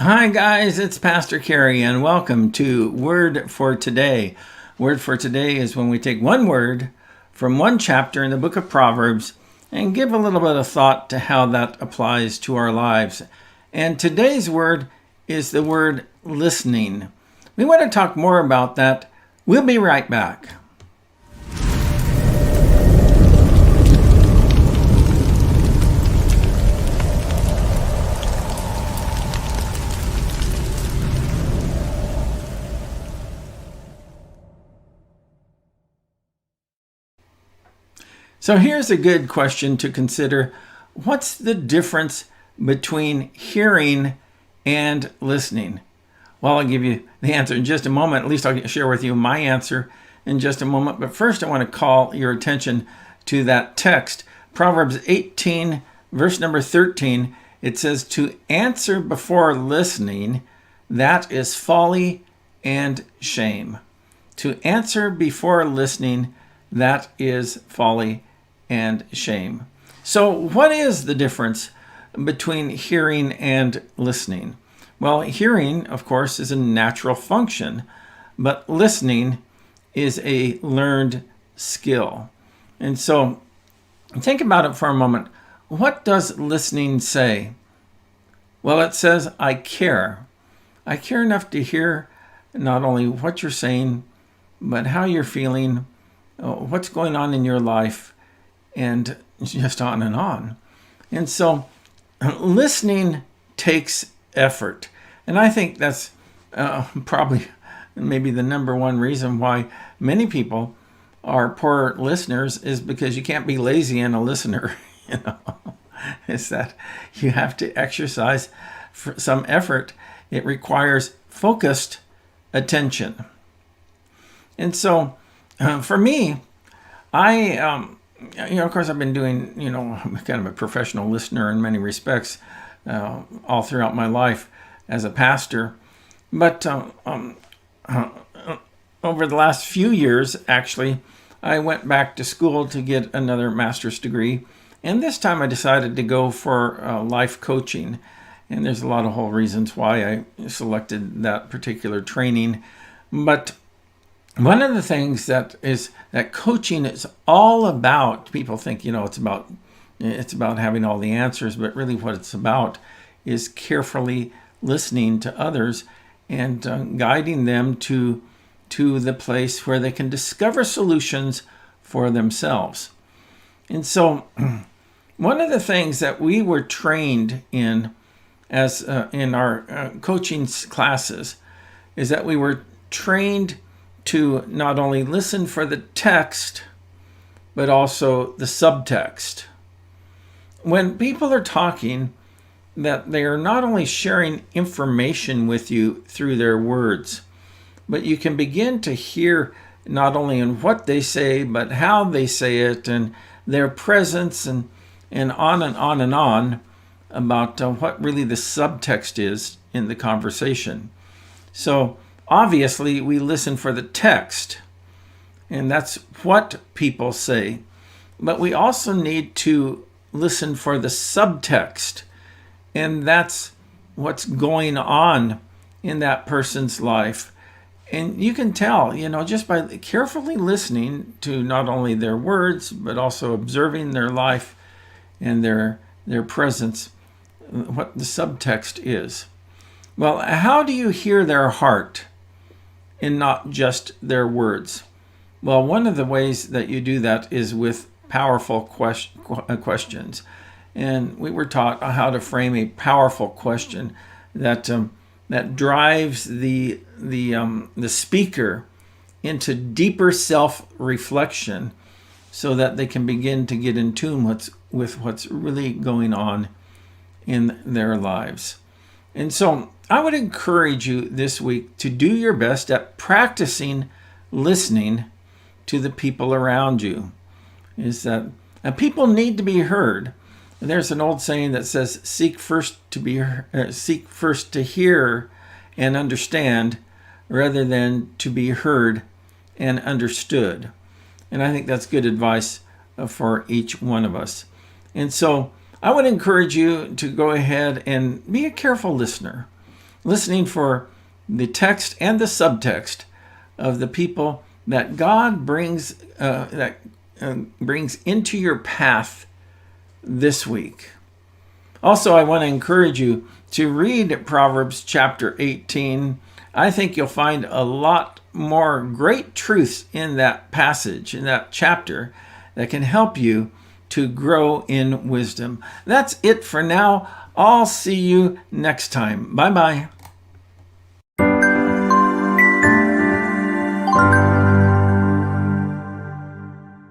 Hi, guys, it's Pastor Carey, and welcome to Word for Today. Word for Today is when we take one word from one chapter in the book of Proverbs and give a little bit of thought to how that applies to our lives. And today's word is the word listening. We want to talk more about that. We'll be right back. So here's a good question to consider. What's the difference between hearing and listening? Well, I'll give you the answer in just a moment. At least I'll share with you my answer in just a moment. But first, I want to call your attention to that text. Proverbs 18, verse number 13. It says, "To answer before listening, that is folly and shame." To answer before listening, that is folly and shame. So what is the difference between hearing and listening? Well, hearing, of course, is a natural function, but listening is a learned skill. And so think about it for a moment. What does listening say? Well, it says, I care. I care enough to hear not only what you're saying, but how you're feeling, what's going on in your life, and just on and on. And so listening takes effort. And I think that's probably maybe the number one reason why many people are poor listeners is because you can't be lazy and a listener, is that you have to exercise some effort. It requires focused attention. And so for me, of course, I've been doing, I'm kind of a professional listener in many respects all throughout my life as a pastor. But over the last few years, actually, I went back to school to get another master's degree. And this time I decided to go for life coaching. And there's a lot of whole reasons why I selected that particular training. But one of the things that coaching is all about, people think, it's about having all the answers, but really what it's about is carefully listening to others and guiding them to the place where they can discover solutions for themselves. And so one of the things that we were trained in as in our coaching classes is that we were trained to not only listen for the text, but also the subtext. When people are talking, that they are not only sharing information with you through their words, but you can begin to hear not only in what they say, but how they say it and their presence and on and on and on about what really the subtext is in the conversation. So obviously, we listen for the text, and that's what people say. But we also need to listen for the subtext, and that's what's going on in that person's life. And you can tell, just by carefully listening to not only their words, but also observing their life and their presence, what the subtext is. Well, how do you hear their heart and not just their words? Well, one of the ways that you do that is with powerful questions. And we were taught how to frame a powerful question that drives the speaker into deeper self-reflection so that they can begin to get in tune with what's really going on in their lives. And so I would encourage you this week to do your best at practicing listening to the people around you. Is that people need to be heard. There's an old saying that says, seek first to hear and understand rather than to be heard and understood. And I think that's good advice for each one of us. And so I would encourage you to go ahead and be a careful listener. listening for the text and the subtext of the people that God brings brings into your path this week. Also, I want to encourage you to read Proverbs chapter 18. I think you'll find a lot more great truths in that passage, in that chapter, that can help you to grow in wisdom. That's it for now. I'll see you next time. Bye-bye.